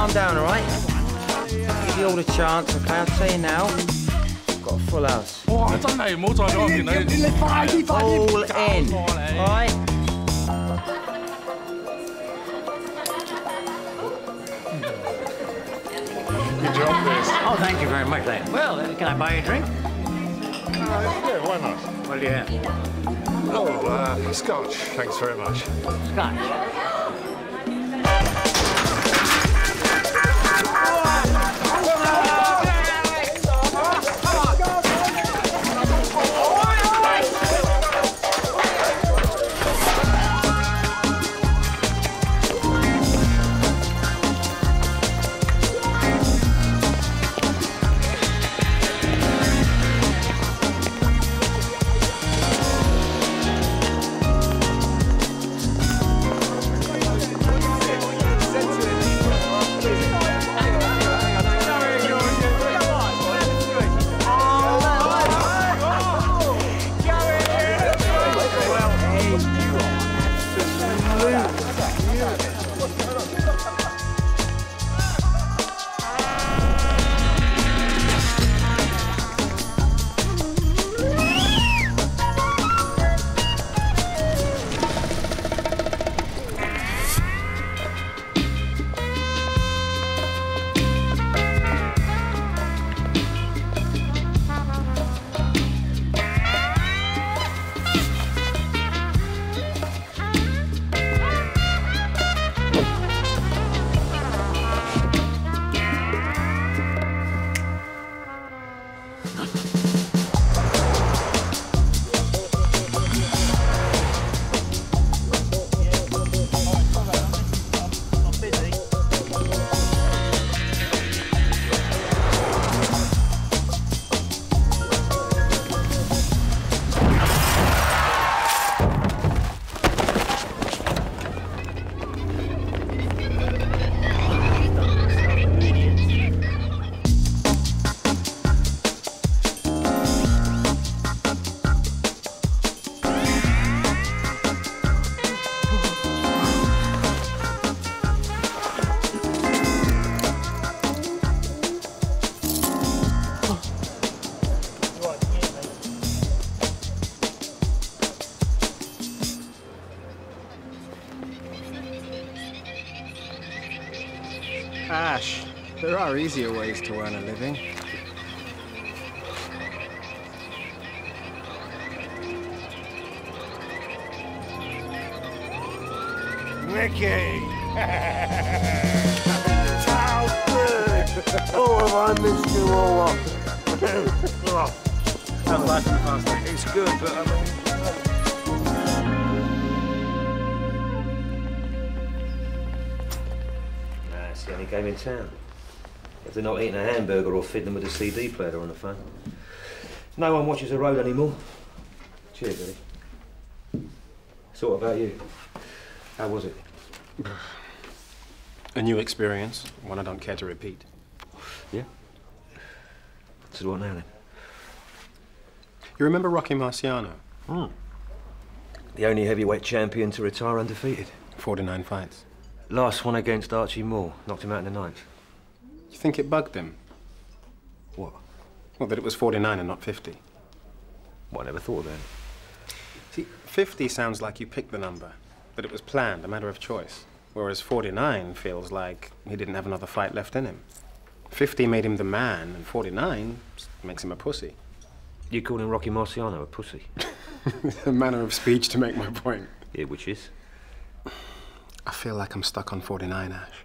calm down, all right? Give you all the chance, OK? I'll tell you now. Got a full house. 哇！真係唔好再講見你。你快啲，快啲 All in, all right? Good job, Chris. Oh, thank you very much, then. Well, can I buy you a drink? Yeah, why not? What do you have? Oh, scotch. Thanks very much. Scotch. Ash, there are easier ways to earn a living. Ricky! How good! Oh, have I missed you all up? It's good, but I mean... Nah, it's the only game in town. If they're not eating a hamburger or feeding them with a CD player on the phone. No one watches the road anymore. Cheers, Billy. So what about you? How was it? A new experience, one I don't care to repeat. Yeah? So what now then? You remember Rocky Marciano? The only heavyweight champion to retire undefeated. 49 fights. Last one against Archie Moore. Knocked him out in the ninth. You think it bugged him? What? Well, that it was 49 and not 50. Well, I never thought of that. See, 50 sounds like you picked the number, that it was planned, a matter of choice. Whereas 49 feels like he didn't have another fight left in him. 50 made him the man, and 49 makes him a pussy. You calling Rocky Marciano a pussy? A manner of speech to make my point. Yeah, which is? I feel like I'm stuck on 49, Ash.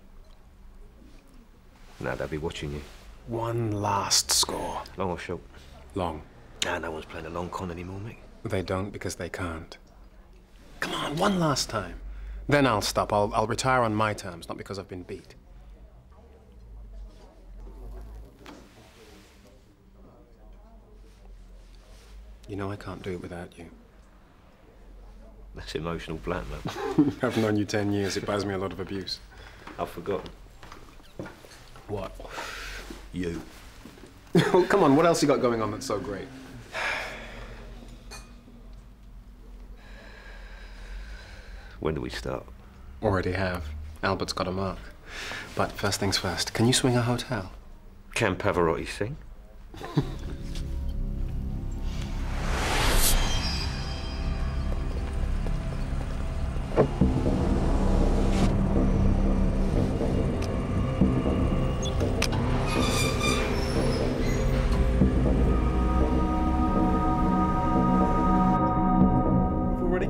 Now they'll be watching you. One last score. Long or short? Long. Nah, no one's playing a long con anymore, mate. They don't because they can't. Come on, one last time. Then I'll stop. I'll retire on my terms, not because I've been beat. You know I can't do it without you. That's emotional blackmail. I've known you 10 years. It buys me a lot of abuse. I've forgotten. What? You. Oh, come on, what else you got going on that's so great? When do we start? Already have. Albert's got a mark. But first things first, can you swing a hotel? Can Pavarotti sing?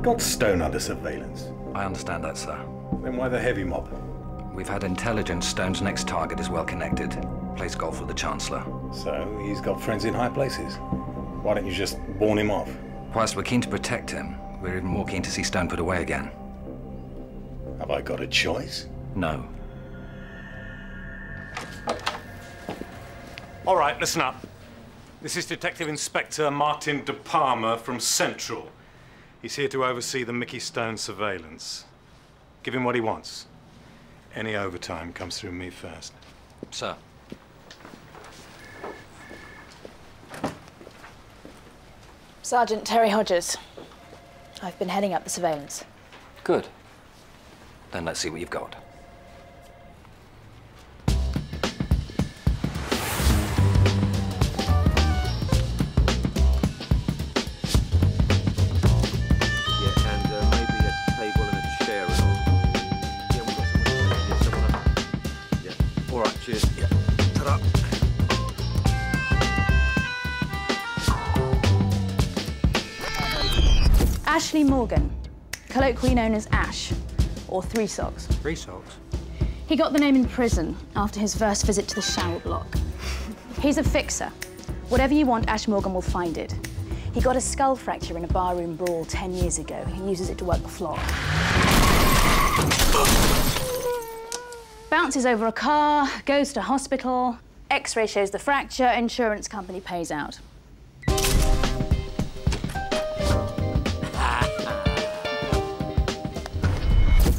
Got Stone under surveillance. I understand that, sir. Then why the heavy mob? We've had intelligence Stone's next target is well connected. Plays golf with the Chancellor. So he's got friends in high places. Why don't you just warn him off? Whilst we're keen to protect him, we're even more keen to see Stone put away again. Have I got a choice? No. All right, listen up. This is Detective Inspector Martin De Palma from Central. He's here to oversee the Mickey Stone surveillance. Give him what he wants. Any overtime comes through me first. Sir. Sergeant Terry Hodges. I've been heading up the surveillance. Good. Then let's see what you've got. Ashley Morgan, colloquially known as Ash, or Three Socks. Three Socks? He got the name in prison after his first visit to the shower block. He's a fixer. Whatever you want, Ash Morgan will find it. He got a skull fracture in a barroom brawl 10 years ago. He uses it to work the floor. Bounces over a car, goes to hospital, X-ray shows the fracture, insurance company pays out.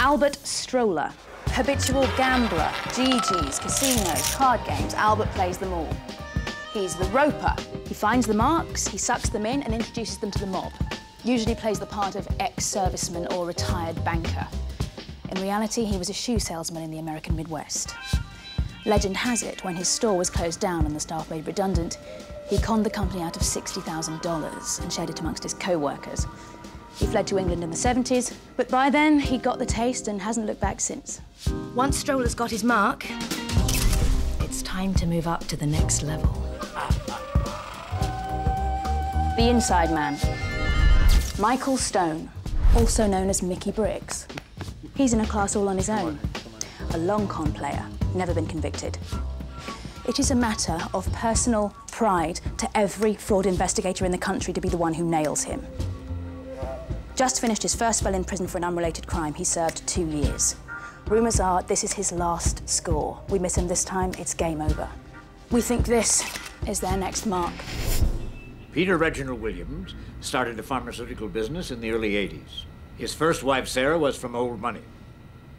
Albert Stroller, habitual gambler, GGs, casinos, card games. Albert plays them all. He's the roper. He finds the marks, he sucks them in and introduces them to the mob. Usually plays the part of ex-serviceman or retired banker. In reality, he was a shoe salesman in the American Midwest. Legend has it, when his store was closed down and the staff made redundant, he conned the company out of $60,000 and shared it amongst his co-workers. He fled to England in the 70s, but by then he'd got the taste and hasn't looked back since. Once Stroller's got his mark, it's time to move up to the next level. The inside man, Michael Stone, also known as Mickey Briggs. He's in a class all on his own. A long con player, never been convicted. It is a matter of personal pride to every fraud investigator in the country to be the one who nails him. Just finished his first spell in prison for an unrelated crime. He served 2 years. Rumours are this is his last score. We miss him this time, it's game over. We think this is their next mark. Peter Reginald Williams started a pharmaceutical business in the early 80s. His first wife, Sarah, was from old money.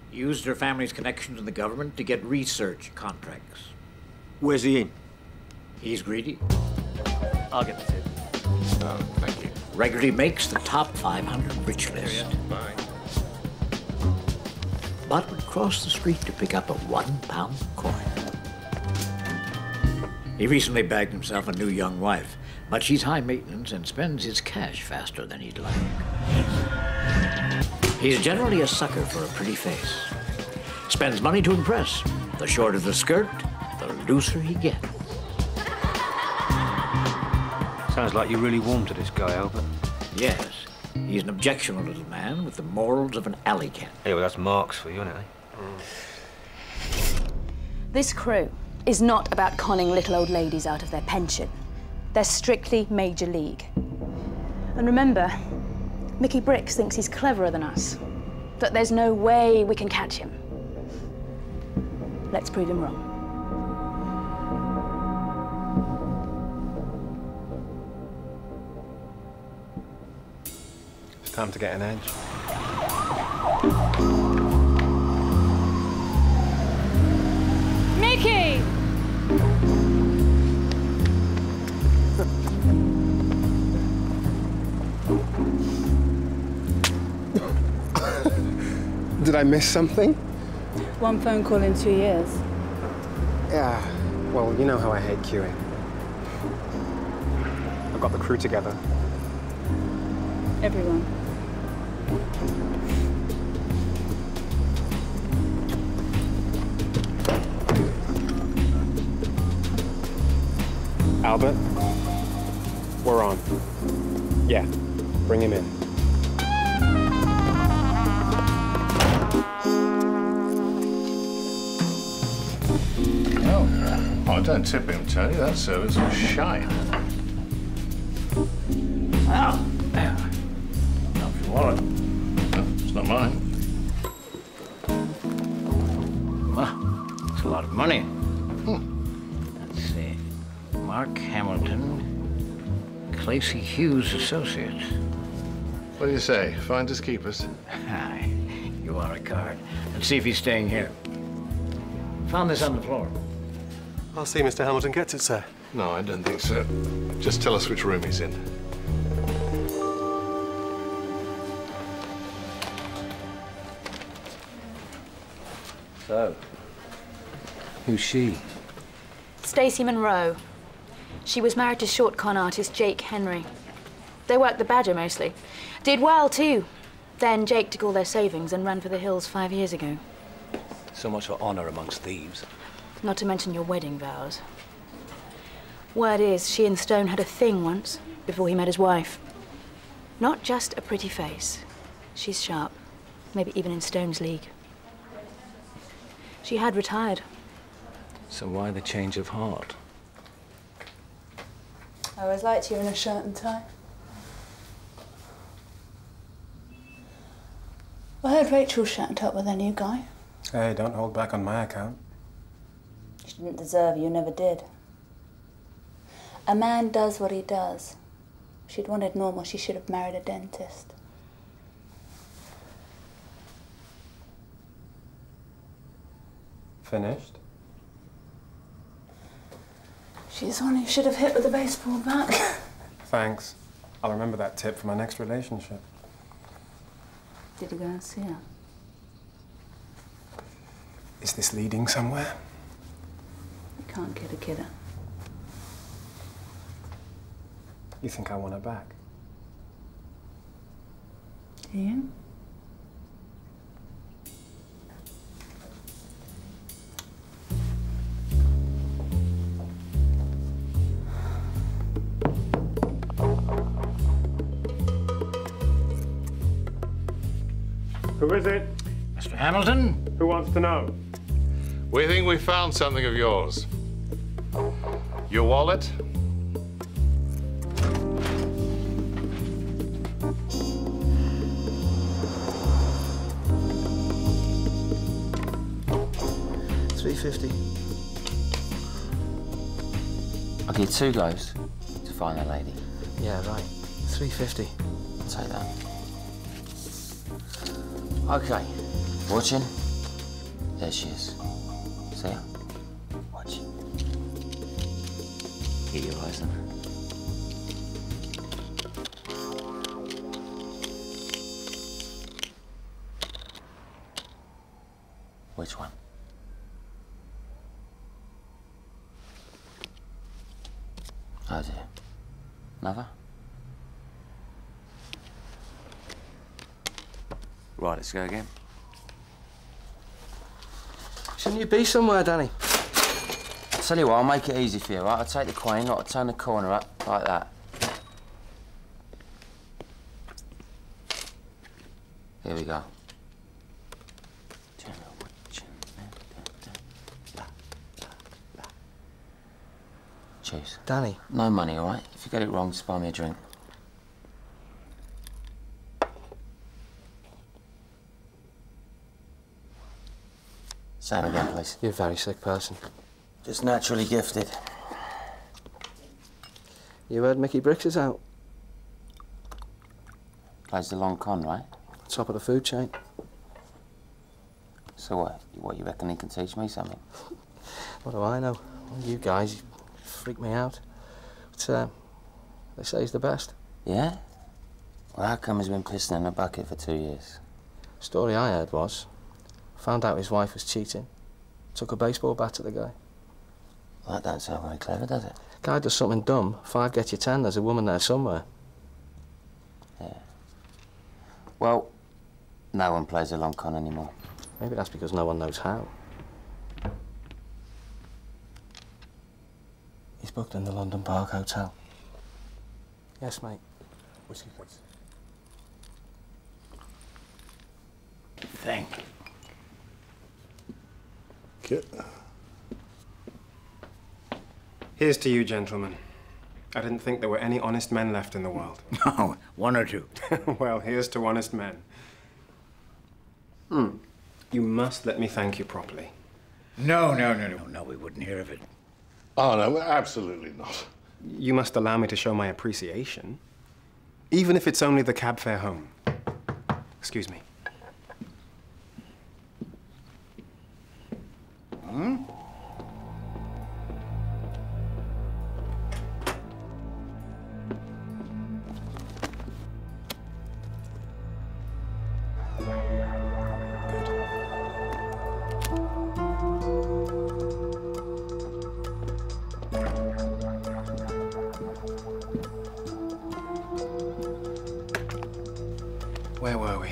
He used her family's connections in the government to get research contracts. Where's he in? He's greedy. I'll get the tip. Oh, thank you. Regularly makes the top 500 rich list. Bye. But would cross the street to pick up a £1 coin. He recently bagged himself a new young wife, but she's high maintenance and spends his cash faster than he'd like. He's generally a sucker for a pretty face. Spends money to impress. The shorter the skirt, the looser he gets. Sounds like you really warm to this guy, Albert. Yes, he's an objectionable little man with the morals of an alley cat. Anyway, that's marks for you, isn't it? This crew is not about conning little old ladies out of their pension. They're strictly major league. And remember, Mickey Briggs thinks he's cleverer than us, that there's no way we can catch him. Let's prove him wrong. It's time to get an edge. Mickey! Did I miss something? one phone call in 2 years. Yeah, well, you know how I hate queuing. I've got the crew together. Everyone. Albert, we're on. Yeah, bring him in. Oh, don't tip him, Tony. That servant's a shite. Oh, there. Help your wallet. No, it's not mine. Well, it's a lot of money. Let's see. Mark Hamilton, Claycy Hughes Associates. What do you say? Finders keepers? Hi, you are a card. Let's see if he's staying here. Found this on the floor. I'll see Mr. Hamilton gets it, sir. No, I don't think so. Just tell us which room he's in. So, who's she? Stacey Monroe. She was married to short con artist Jake Henry. They worked the Badger mostly. Did well, too. Then Jake took all their savings and ran for the hills 5 years ago. So much for honor amongst thieves. Not to mention your wedding vows. Word is, she and Stone had a thing once, before he met his wife. Not just a pretty face. She's sharp. Maybe even in Stone's league. She had retired. So why the change of heart? I always liked you in a shirt and tie. I heard Rachel shacked up with a new guy. Hey, don't hold back on my account. She didn't deserve you, never did. A man does what he does. If she'd wanted normal, she should have married a dentist. Finished? She's the one who should have hit with a baseball bat. Thanks. I'll remember that tip for my next relationship. Did you go and see her? Is this leading somewhere? You can't kid a kidder. You think I want her back? Do you? Who is it? Mr. Hamilton? Who wants to know? We think we found something of yours. Your wallet? $350. I'll give 2 goes to find that lady. Yeah, right. $350. I'll take that. Okay. Watching? There she is. See her? Watch. Get your eyes on her. Which one? Oh dear. Another? Right, let's go again. Shouldn't you be somewhere, Danny? I'll tell you what, I'll make it easy for you, right? I'll take the coin, I'll turn the corner up, like that. Here we go. Choose. Danny. No money, all right? If you get it wrong, just buy me a drink. Same again, please. You're a very sick person. Just naturally gifted. You heard Mickey Bricks is out. Plays the long con, right? Top of the food chain. So what, you reckon he can teach me something? What do I know? Well, you guys, you freak me out. But, they say he's the best. Yeah? Well, how come he's been pissing in a bucket for 2 years? Story I heard was, Found out his wife was cheating. Took a baseball bat at the guy. Well, that don't sound very clever, does it? Guy does something dumb, 5 get you 10, there's a woman there somewhere. Yeah. Well, no one plays a long con anymore. Maybe that's because no one knows how. He's booked in the London Park Hotel. Yes, mate. Whiskey, please. Thank you. Kit. Here's to you, gentlemen. I didn't think there were any honest men left in the world. Oh, 1 or 2. Well, here's to honest men. You must let me thank you properly. No, we wouldn't hear of it. Oh, no, absolutely not. You must allow me to show my appreciation, even if it's only the cab fare home. Excuse me. Where were we?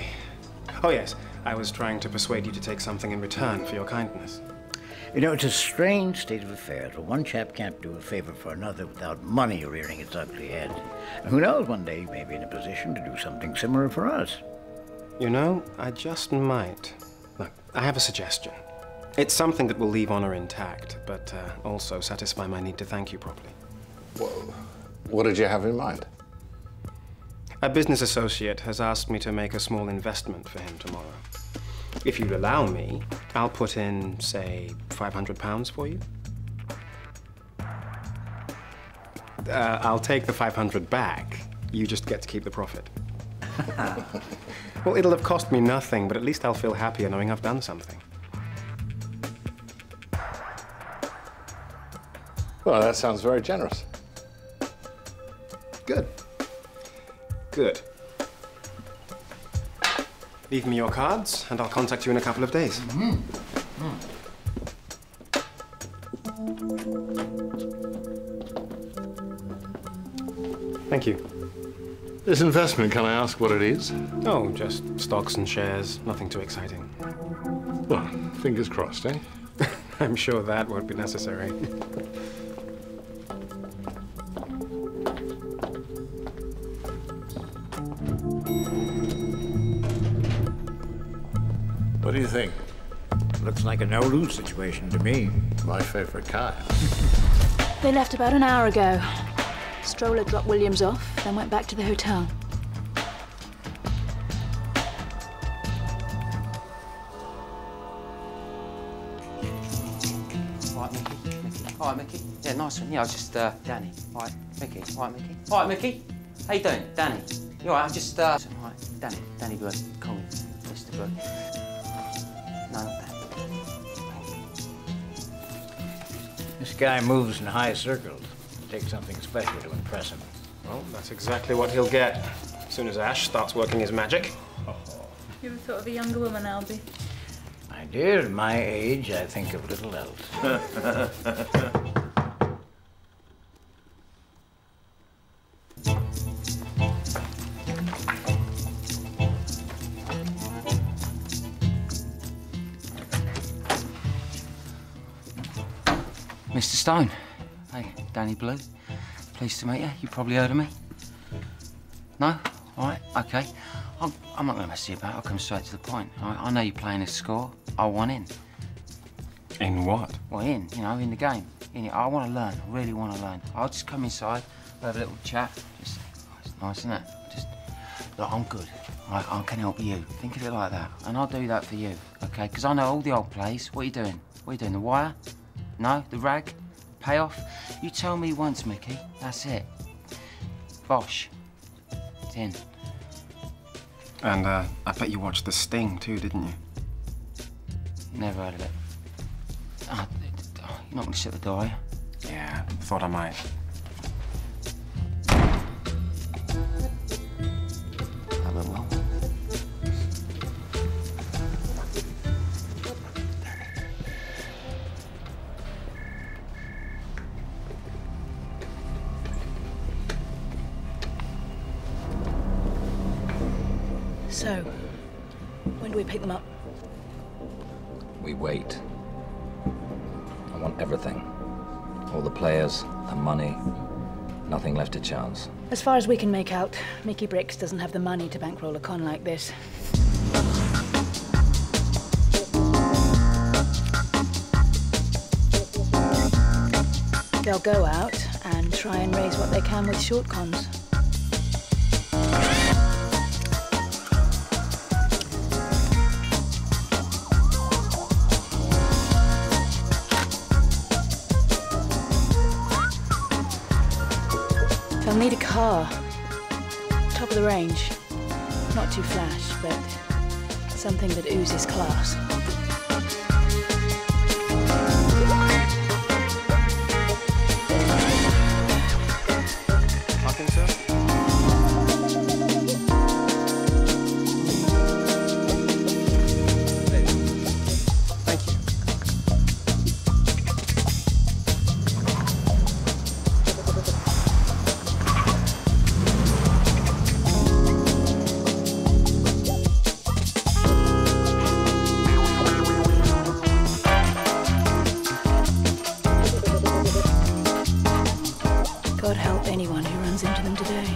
Oh, yes. I was trying to persuade you to take something in return for your kindness. You know, it's a strange state of affairs where one chap can't do a favor for another without money rearing its ugly head. And who knows, one day you may be in a position to do something similar for us. You know, I just might. Look, I have a suggestion. It's something that will leave honor intact, but also satisfy my need to thank you properly. Well, what did you have in mind? A business associate has asked me to make a small investment for him tomorrow. If you'd allow me, I'll put in, say, £500 for you. I'll take the 500 back. You just get to keep the profit. Well, it'll have cost me nothing, but at least I'll feel happier knowing I've done something. Well, that sounds very generous. Good. Good. Leave me your cards, and I'll contact you in a couple of days. Thank you. This investment, can I ask what it is? Oh, just stocks and shares, nothing too exciting. Well, fingers crossed, eh? I'm sure that won't be necessary. What do you think? Looks like a no-lose situation to me. My favorite kind. They left about an hour ago. Stroller dropped Williams off, then went back to the hotel. All right, Mickey. All right, Mickey. Yeah, nice one. Yeah, I was just, Danny. All right, Mickey. All right, Mickey. All right, Mickey. How you doing? Danny. You all right? I'm just, all right, Danny Blood. Call me Mr. Blood. No, not that. This guy moves in high circles. It takes something special to impress him. Well, that's exactly what he'll get as soon as Ash starts working his magic. You ever thought of a younger woman, Albie? My dear, at my age, I think of little else. Mr. Stone. Hey, Danny Blue. Pleased to meet you. You probably heard of me. No? All right, OK. I'm not going to mess you about. I'll come straight to the point. I know you're playing a score. I want in. In what? Well, in the game. I want to learn. I really want to learn. I'll just come inside, we'll have a little chat. Just, it's nice, isn't it? Just, look, I'm good. I can help you. Think of it like that. And I'll do that for you, OK? Because I know all the old plays. What are you doing? What are you doing, The Wire? No? The Rag? Payoff? You tell me once, Mickey. That's it. Bosh. It's in. And I bet you watched The Sting too, didn't you? Never heard of it. You're not going to shut the door, are you? Yeah, thought I might. That went well. So, when do we pick them up? We wait. I want everything. All the players, the money, nothing left to chance. As far as we can make out, Mickey Bricks doesn't have the money to bankroll a con like this. They'll go out and try and raise what they can with short cons. They'll need a car. Top of the range. Not too flash, but something that oozes class. Parking, sir? Thank you. God help anyone who runs into them today.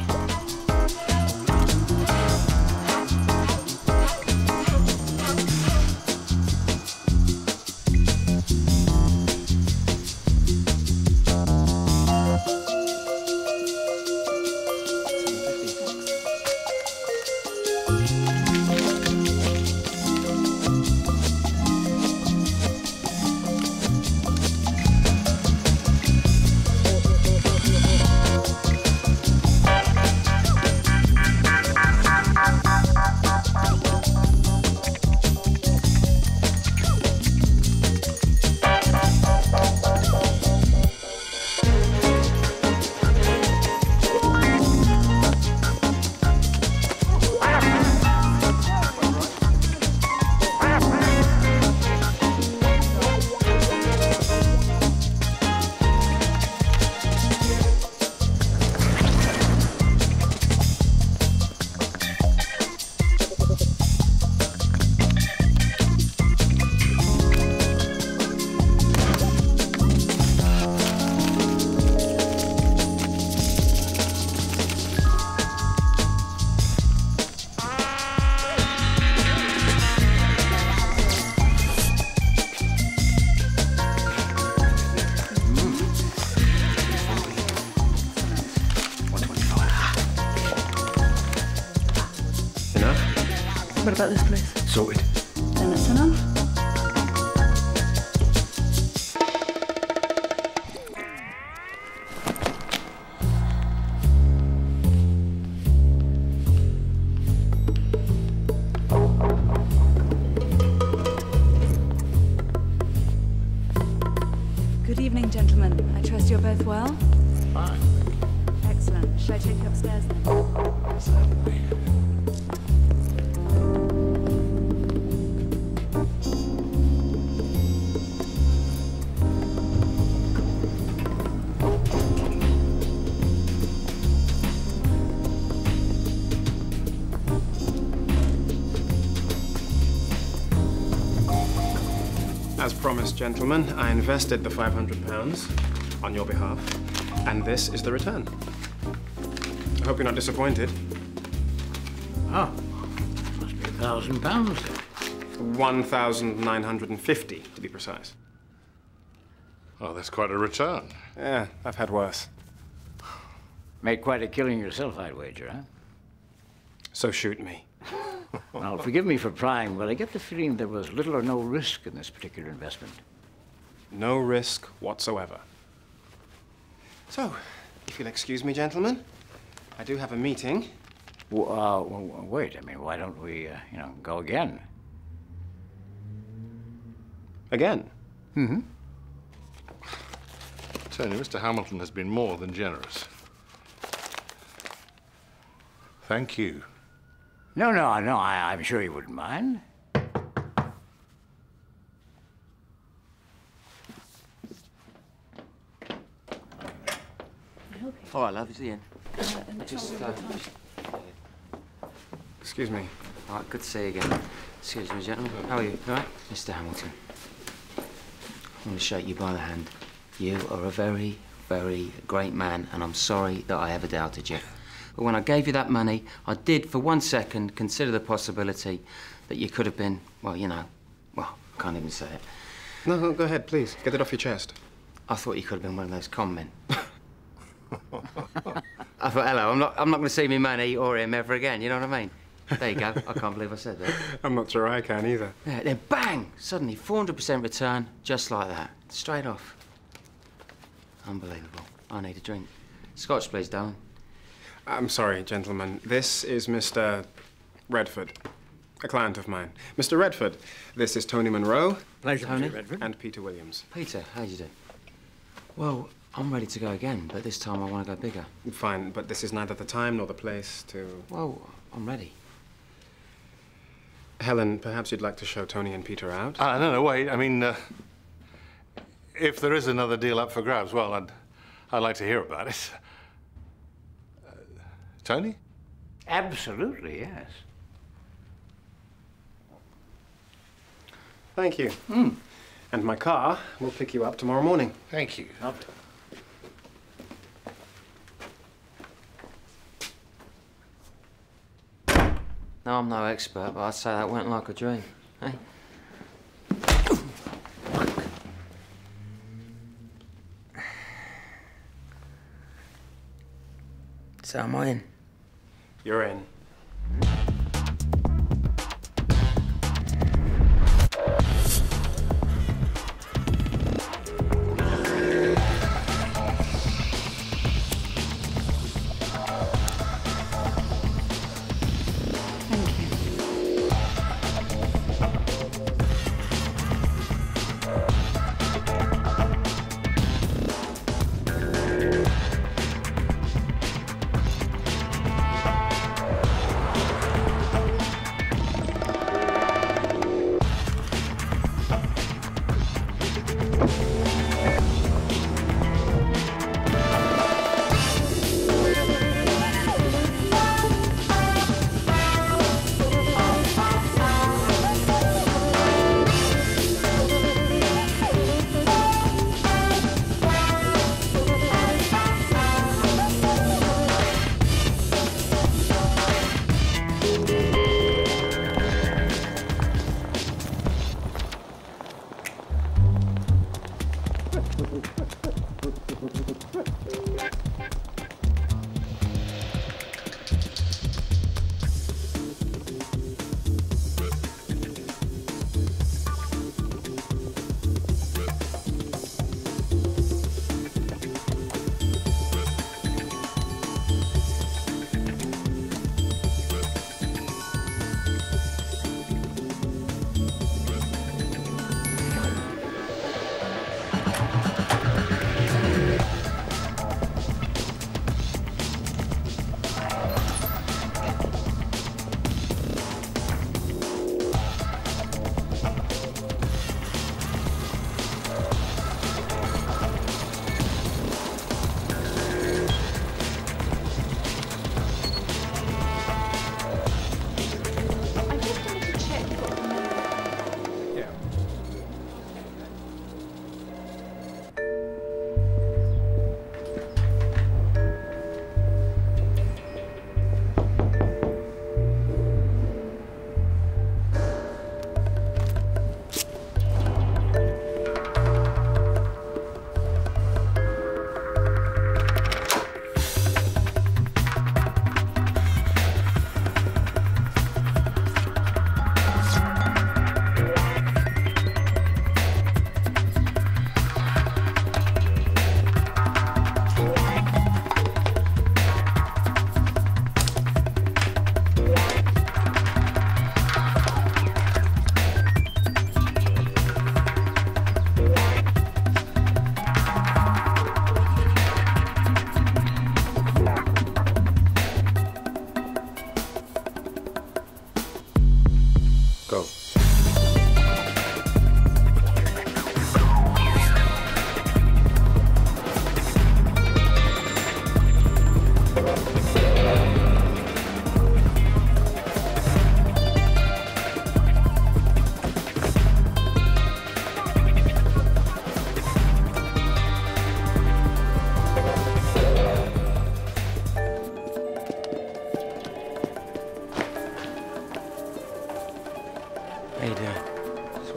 What about this place? Sorted. Then it's enough. Good evening, gentlemen. I trust you're both well? Fine. Excellent. Shall I take you upstairs then? Certainly. As promised, gentlemen, I invested the £500 on your behalf, and this is the return. I hope you're not disappointed. Oh, must be £1,000. 1,950 to be precise. Oh, that's quite a return. Yeah, I've had worse. Made quite a killing yourself, I'd wager, huh? So shoot me. Well, forgive me for prying, but I get the feeling there was little or no risk in this particular investment. No risk whatsoever. So, if you'll excuse me, gentlemen, I do have a meeting. Wait, I mean, why don't we, go again? Again? Mm-hmm. Tony, Mr. Hamilton has been more than generous. Thank you. No, I'm sure you wouldn't mind. All right, love, it's Ian. Excuse me. All right, good to see you again. Excuse me, gentlemen. How are you? All right? Mr. Hamilton. I'm going to shake you by the hand. You are a very, very great man, and I'm sorry that I ever doubted you. But when I gave you that money, I did, for 1 second, consider the possibility that you could have been, well, you know, well, I can't even say it. No, go ahead, please. Get it off your chest. I thought you could have been one of those con men. I thought, hello, I'm not going to see me money or him ever again, you know what I mean? There you go. I can't believe I said that. I'm not sure I can either. Yeah, then bang! Suddenly, 400% return, just like that. Straight off. Unbelievable. I need a drink. Scotch, please, darling. I'm sorry, gentlemen. This is Mr. Redford, a client of mine. Mr. Redford, this is Tony Monroe. Pleasure, Tony. Mr. Redford. And Peter Williams. Peter, how do you do? Well, I'm ready to go again, but this time I want to go bigger. Fine, but this is neither the time nor the place to... Well, I'm ready. Helen, perhaps you'd like to show Tony and Peter out? No, wait. I mean, if there is another deal up for grabs, well, I'd like to hear about it. Tony? Absolutely, yes. Thank you. And my car will pick you up tomorrow morning. Thank you. Lovely. No, I'm no expert, but I'd say that went like a dream. Hey? So am I in? You're in.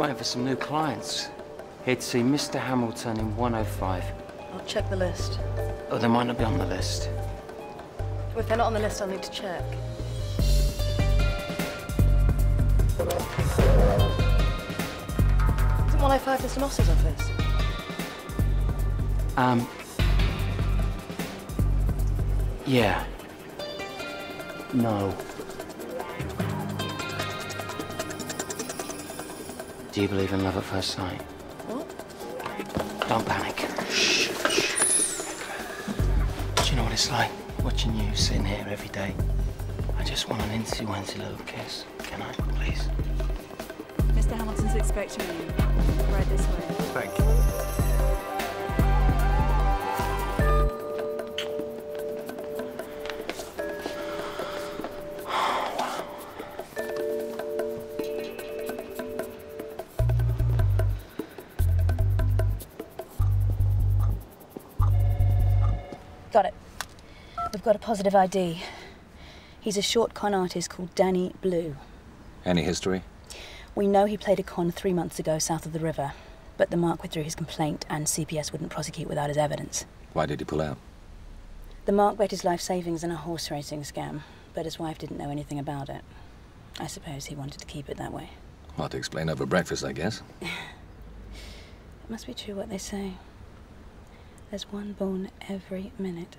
waiting for some new clients. Here to see Mr. Hamilton in 105. I'll check the list. Oh, they might not be on the list. Well, if they're not on the list, I'll need to check. Isn't 105 Mr. Moss's office? Yeah. No. Do you believe in love at first sight? What? Don't panic. Shh. Do you know what it's like watching you sitting here every day? I just want an incy-wincy little kiss. Can I, please? Mr. Hamilton's expecting you. Right this way. Thank you. Got it. We've got a positive ID. He's a short con artist called Danny Blue. Any history? We know he played a con 3 months ago south of the river, but the Mark withdrew his complaint and CPS wouldn't prosecute without his evidence. Why did he pull out? The Mark bet his life savings in a horse racing scam, but his wife didn't know anything about it. I suppose he wanted to keep it that way. Hard to explain over breakfast, I guess. It must be true what they say. There's one born every minute.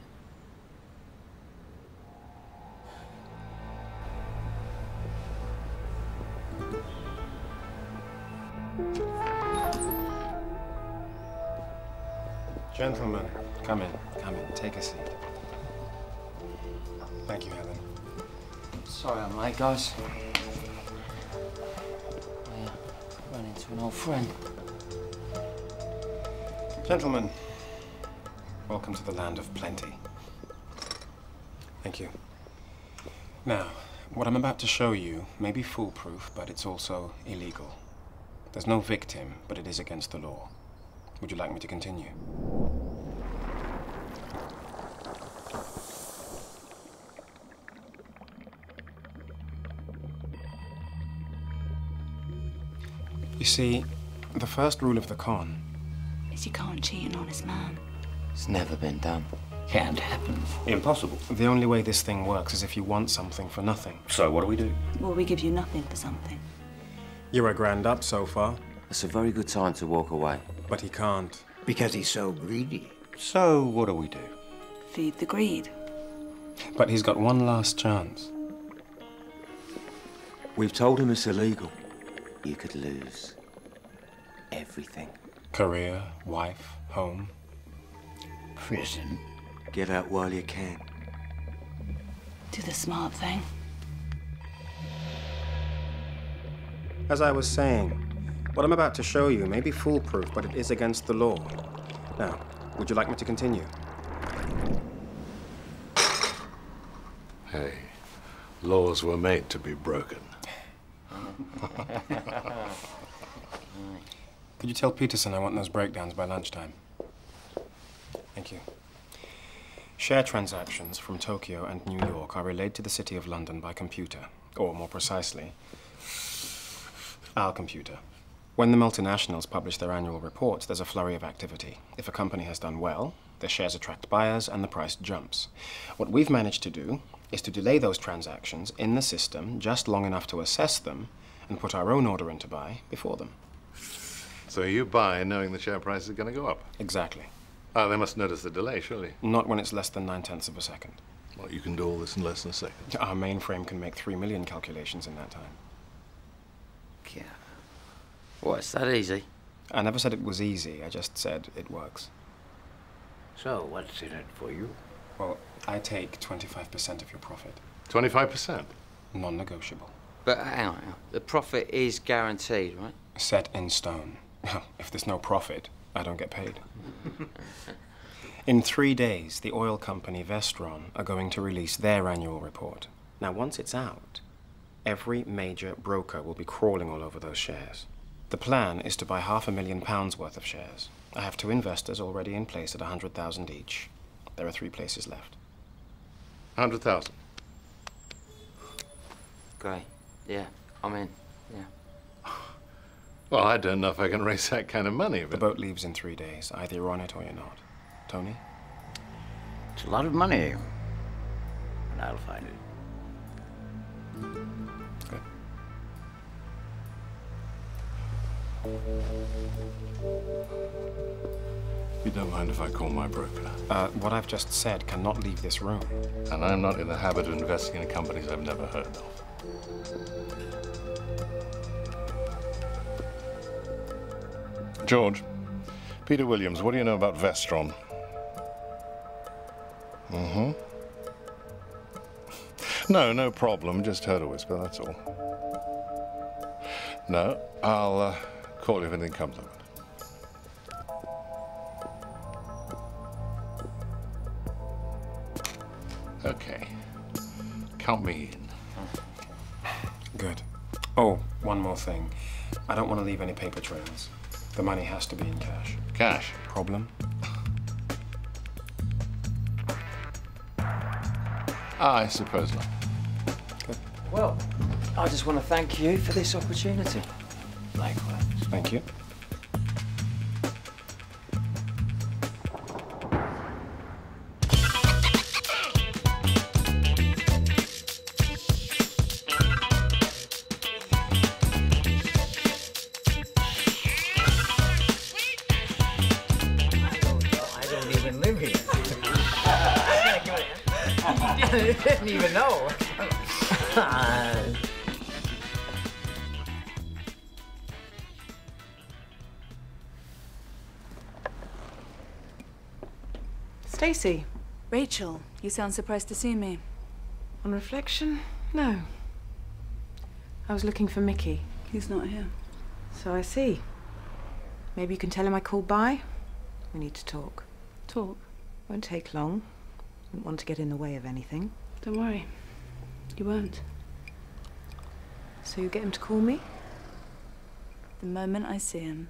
Gentlemen, come in, take a seat. Thank you, Helen. Sorry I'm late, guys. I ran into an old friend. Gentlemen, welcome to the land of plenty. Thank you. Now, what I'm about to show you may be foolproof, but it's also illegal. There's no victim, but it is against the law. Would you like me to continue? You see, the first rule of the con is you can't cheat an honest man. It's never been done. Can't happen. Impossible. The only way this thing works is if you want something for nothing. So what do? Well, we give you nothing for something. You're a grand up so far. It's a very good time to walk away. But he can't. Because he's so greedy. So what do we do? Feed the greed. But he's got one last chance. We've told him it's illegal. You could lose everything. Career, wife, home. Prison. Get out while you can. Do the smart thing. As I was saying, what I'm about to show you may be foolproof, but it is against the law. Now, would you like me to continue? Hey, laws were made to be broken. Could you tell Peterson I want those breakdowns by lunchtime? Thank you. Share transactions from Tokyo and New York are relayed to the City of London by computer, or more precisely, our computer. When the multinationals publish their annual reports, there's a flurry of activity. If a company has done well, their shares attract buyers and the price jumps. What we've managed to do is to delay those transactions in the system just long enough to assess them and put our own order in to buy before them. So you buy knowing the share price is going to go up? Exactly. Oh, they must notice the delay, surely. Not when it's less than 9/10 of a second. Well, you can do all this in less than a second. Our mainframe can make 3 million calculations in that time. Yeah. What, it's that easy? I never said it was easy, I just said it works. So, what's in it for you? Well, I take 25% of your profit. 25%? Non-negotiable. But hang on. The profit is guaranteed, right? Set in stone. If there's no profit, I don't get paid. In 3 days, the oil company Vestron are going to release their annual report. Now, once it's out, every major broker will be crawling all over those shares. The plan is to buy £500,000 worth of shares. I have 2 investors already in place at 100,000 each. There are 3 places left. 100,000. Great. Yeah, I'm in. Yeah. Well, I don't know if I can raise that kind of money. But the boat leaves in 3 days. Either you're on it or you're not. Tony? It's a lot of money. And I'll find it. Good. You don't mind if I call my broker? What I've just said cannot leave this room. And I'm not in the habit of investing in companies I've never heard of. George, Peter Williams, what do you know about Vestron? Mm-hmm. No problem. Just heard a whisper, that's all. No, I'll call you if anything comes of it. Okay. Count me in. Good. Oh, one more thing. I don't want to leave any paper trails. The money has to be in cash. Cash? Problem? I suppose not. Good. Well, I just want to thank you for this opportunity. Likewise. Thank you. I didn't even know. Stacey. Rachel, you sound surprised to see me. On reflection, no. I was looking for Mickey. He's not here. So I see. Maybe you can tell him I called by? We need to talk. Talk? Won't take long. Wouldn't want to get in the way of anything. Don't worry. You won't. So you get him to call me? The moment I see him.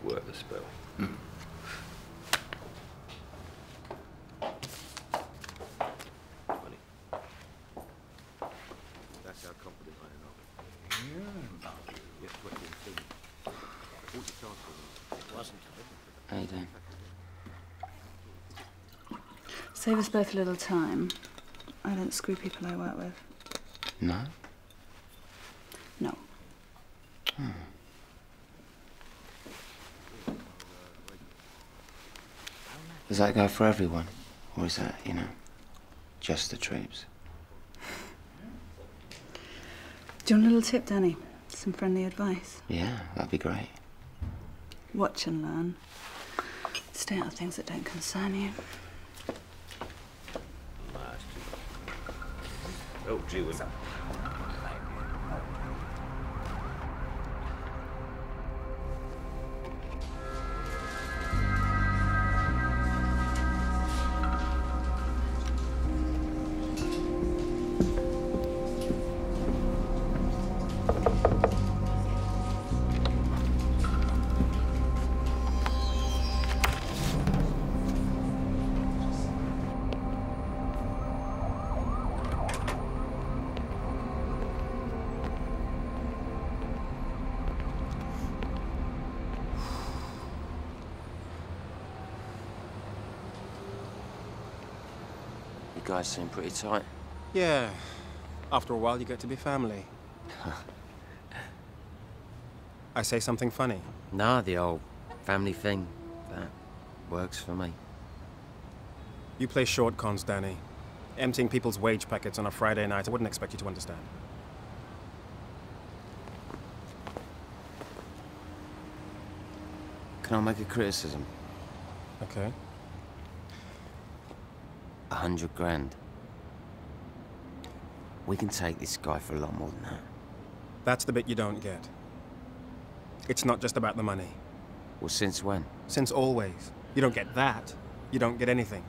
Work the spell. Funny. That's how confident I am. Yes, what do you think? Wasn't How you doing? Save us both a little time. I don't screw people I work with. No? No. Hmm. Does that go for everyone? Or is that, just the troops? Do you want a little tip, Danny? Some friendly advice? Yeah, that'd be great. Watch and learn. Stay out of things that don't concern you. Oh, gee whiz. You guys seem pretty tight. Yeah. After a while, you get to be family. I say something funny? Nah, the old family thing. That works for me. You play short cons, Danny. Emptying people's wage packets on a Friday night, I wouldn't expect you to understand. Can I make a criticism? Okay. 100 grand. We can take this guy for a lot more than that. That's the bit you don't get. It's not just about the money. Well, since when? Since always. You don't get that, you don't get anything.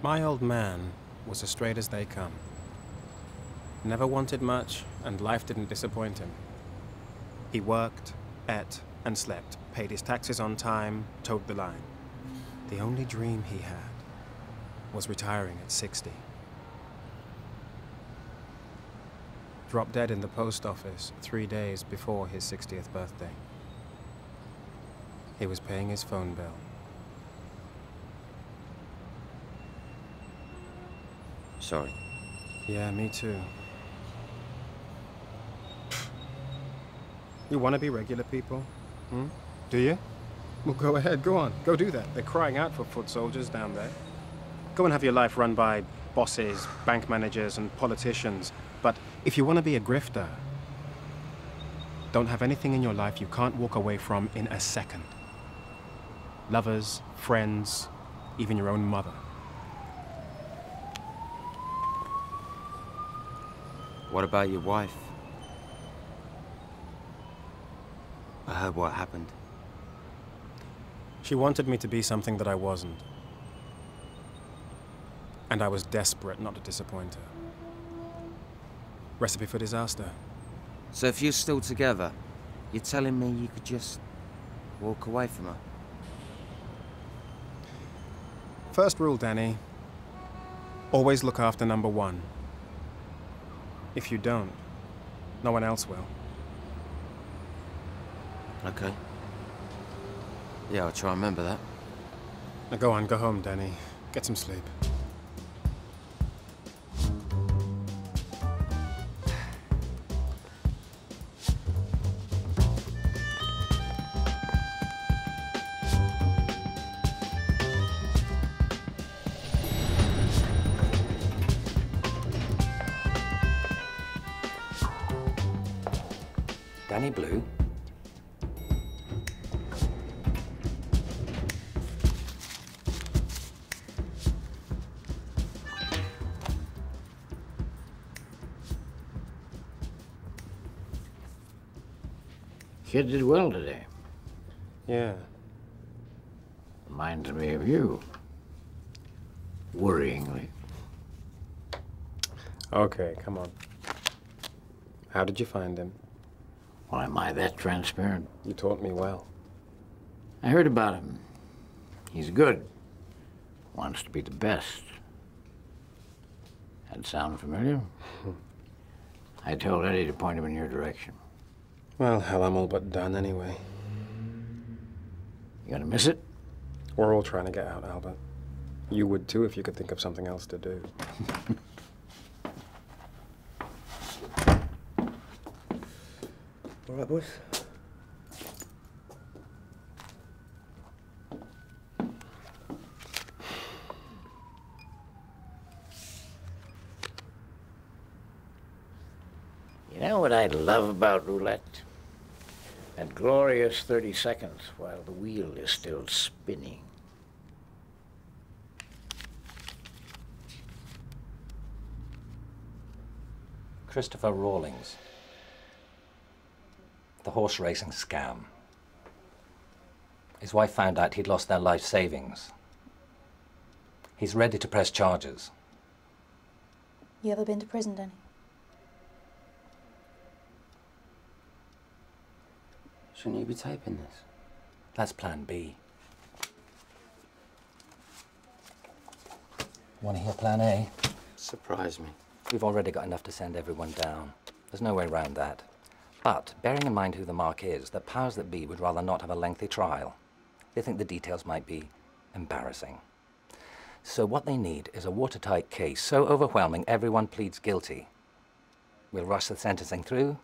My old man was as straight as they come. Never wanted much, and life didn't disappoint him. He worked, ate, and slept, paid his taxes on time, towed the line. The only dream he had was retiring at 60. Dropped dead in the post office 3 days before his 60th birthday. He was paying his phone bill. Sorry. Yeah, me too. You want to be regular people? Hmm? Do you? Well, go ahead, go on. Go do that. They're crying out for foot soldiers down there. Go and have your life run by bosses, bank managers, and politicians. But if you want to be a grifter, don't have anything in your life you can't walk away from in a second. Lovers, friends, even your own mother. What about your wife? I heard what happened. She wanted me to be something that I wasn't. And I was desperate not to disappoint her. Recipe for disaster. So if you're still together, you're telling me you could just walk away from her? First rule, Danny. Always look after number one. If you don't, no one else will. Okay. Yeah, I'll try and remember that. Now go on, go home, Danny. Get some sleep. Danny Blue? Kid did well today. Yeah. Reminds me of you. Worryingly. Okay, come on. How did you find him? Why am I that transparent? You taught me well. I heard about him. He's good. Wants to be the best. That sound familiar? I told Eddie to point him in your direction. Well, hell, I'm all but done anyway. You gonna miss it? We're all trying to get out, Albert. You would too if you could think of something else to do. All right, boys. You know what I love about roulette? That glorious 30 seconds while the wheel is still spinning. Christopher Rawlings. The horse racing scam. His wife found out he'd lost their life savings. He's ready to press charges. You ever been to prison, Danny? Shouldn't you be taping this? That's plan B. Want to hear plan A? Surprise me. We've already got enough to send everyone down. There's no way around that. But, bearing in mind who the mark is, the powers that be would rather not have a lengthy trial. They think the details might be embarrassing. So what they need is a watertight case so overwhelming everyone pleads guilty. We'll rush the sentencing through,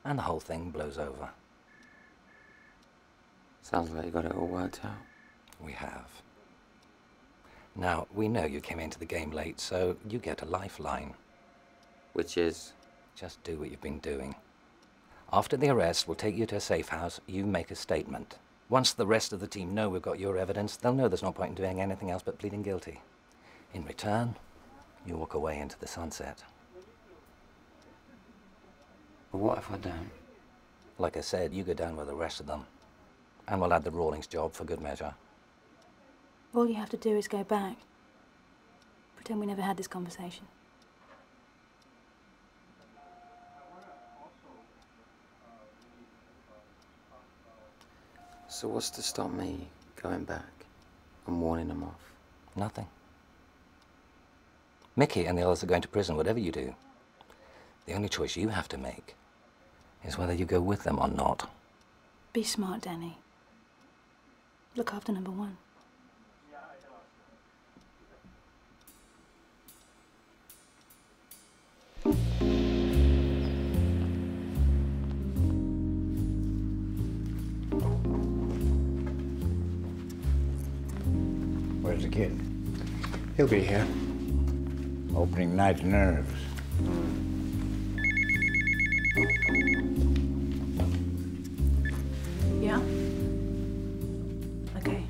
and the whole thing blows over. Sounds like you got it all worked out. We have. Now, we know you came into the game late, so you get a lifeline. Which is? Just do what you've been doing. After the arrest, we'll take you to a safe house. You make a statement. Once the rest of the team know we've got your evidence, they'll know there's no point in doing anything else but pleading guilty. In return, you walk away into the sunset. But what if I don't? Like I said, you go down with the rest of them. And we'll add the Rawlings job for good measure. All you have to do is go back. Pretend we never had this conversation. So what's to stop me going back and warning them off? Nothing. Mickey and the others are going to prison, whatever you do. The only choice you have to make is whether you go with them or not. Be smart, Danny. Look after number one. Where's the kid? He'll be here. Opening night nerves. Yeah? Okay.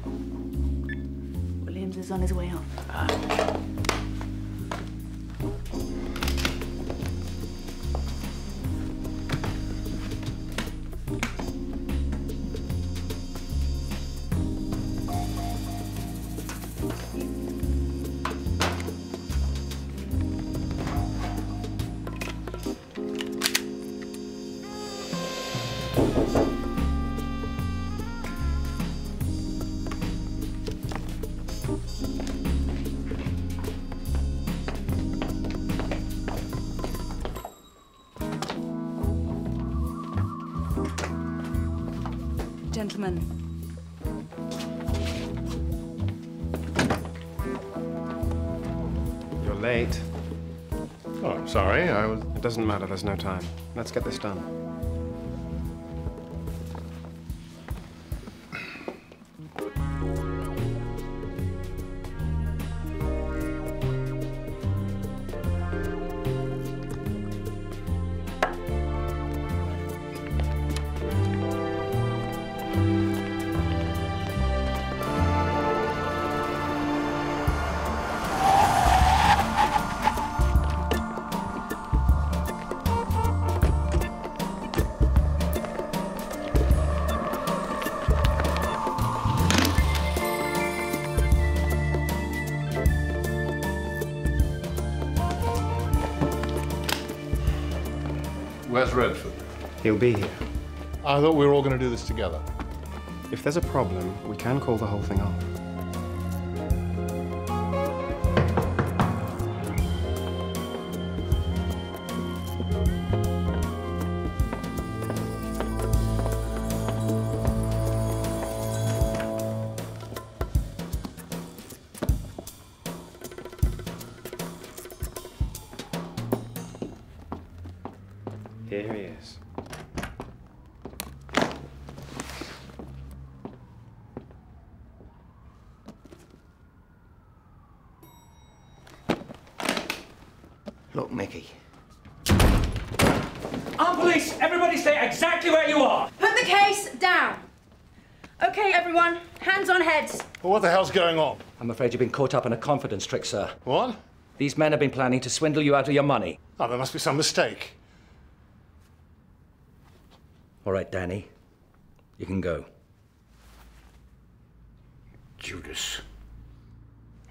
Williams is on his way out. Gentlemen. You're late. Oh, I'm sorry. It doesn't matter. There's no time. Let's get this done. Where's Redford? He'll be here. I thought we were all going to do this together. If there's a problem, we can call the whole thing off. Here he is. Look, Mickey. Armed police! Everybody stay exactly where you are! Put the case down. Okay, everyone. Hands on heads. Well, what the hell's going on? I'm afraid you've been caught up in a confidence trick, sir. What? These men have been planning to swindle you out of your money. Oh, there must be some mistake. All right, Danny. You can go. Judas.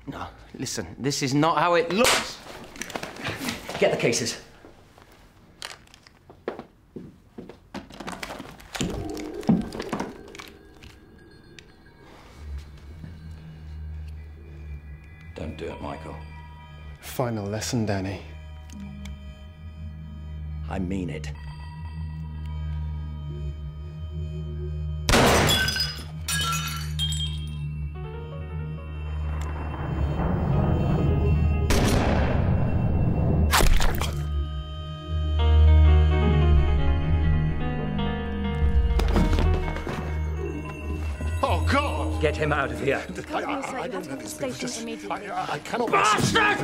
No, listen, this is not how it looks. Get the cases. Don't do it, Michael. Final lesson, Danny. I mean it. Get him out of here. I don't have his station immediately. I cannot... Bastard!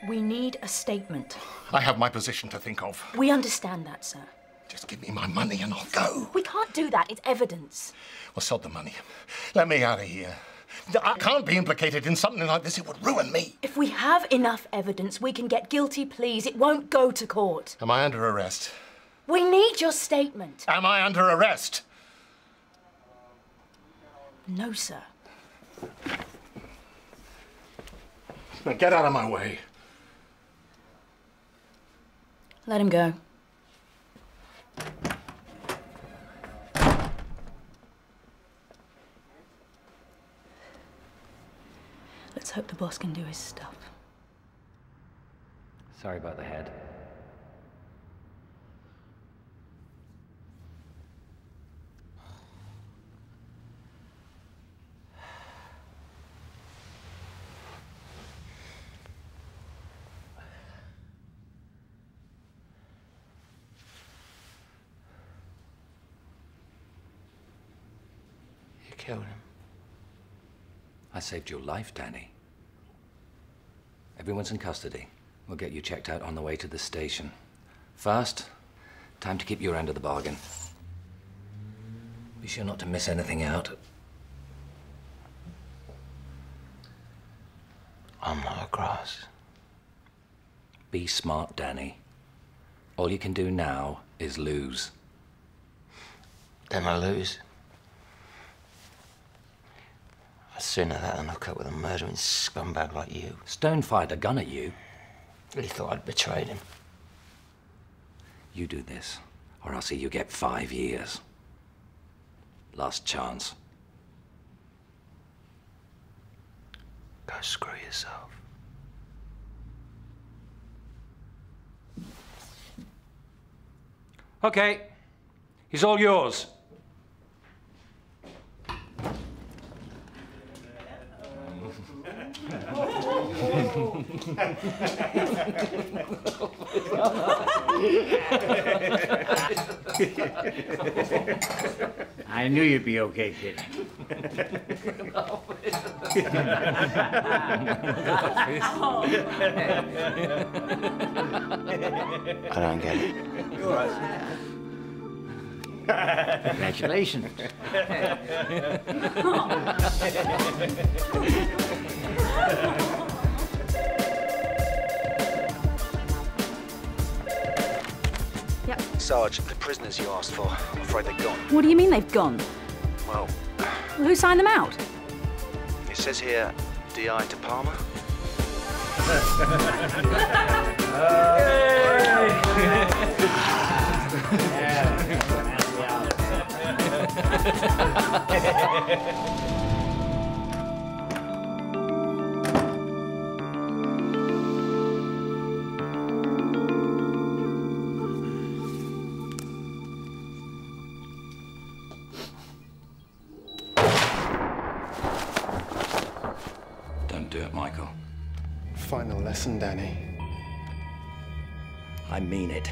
We need a statement. I have my position to think of. We understand that, sir. Just give me my money and I'll go. We can't do that. It's evidence. Well, sod the money. Let me out of here. I can't be implicated in something like this. It would ruin me. If we have enough evidence, we can get guilty pleas. It won't go to court. Am I under arrest? We need your statement. Am I under arrest? No, sir. Now get out of my way. Let him go. Let's hope the boss can do his stuff. Sorry about the head. You killed him. I saved your life, Danny. Everyone's in custody. We'll get you checked out on the way to the station. First, time to keep your end of the bargain. Be sure not to miss anything out. I'm not a grass. Be smart, Danny. All you can do now is lose. Then I lose. I'd sooner that than hook up with a murdering scumbag like you. Stone fired a gun at you. Really thought I'd betrayed him. You do this, or I'll see you get 5 years. Last chance. Go screw yourself. Okay. He's all yours. I knew you'd be okay, kid. I don't get it. You're right. Congratulations. Yep. Sarge, the prisoners you asked for, I'm afraid they're gone. What do you mean they've gone? Well, Well, who signed them out? it says here, D.I. De Palma. Don't do it, Michael. Final lesson, Danny. I mean it.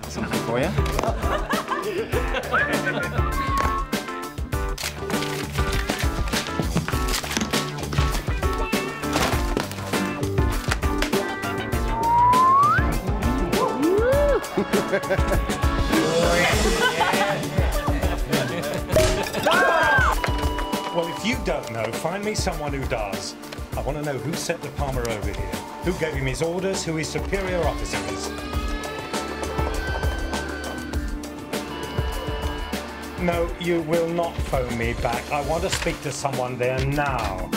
Something for you? Well, if you don't know, find me someone who does. I want to know who sent the Palmer over here, who gave him his orders, who his superior officer is. No, you will not phone me back. I want to speak to someone there now.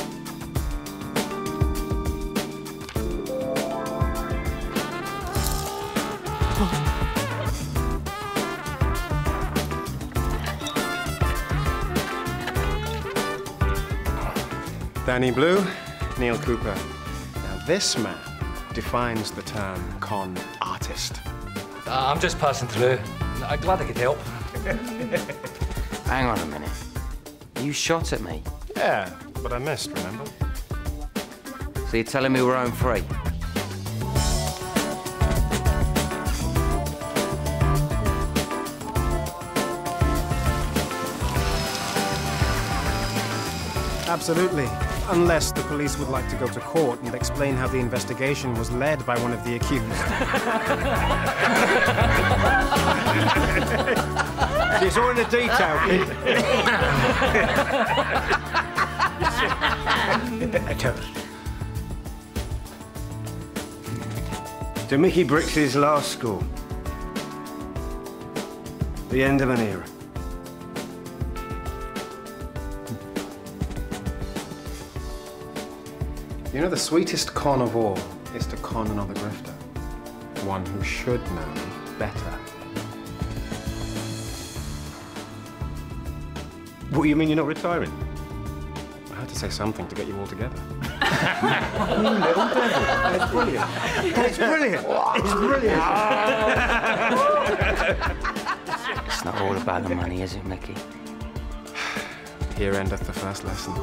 Danny Blue, Neil Cooper. Now this man defines the term con artist. I'm just passing through. I'm glad I could help. Hang on a minute. You shot at me. Yeah, but I missed, remember? So you're telling me we're home free? Absolutely. Unless the police would like to go to court and explain how the investigation was led by one of the accused. It's all in the detail, kid. A toast. to Mickey Brix's last school. The end of an era. You know, the sweetest con of all is to con another grifter. One who should know better. What, you mean you're not retiring? I had to say something to get you all together. You little devil. It's brilliant. It's brilliant. It's brilliant. It's not all about the money, is it, Mickey? Here endeth the first lesson.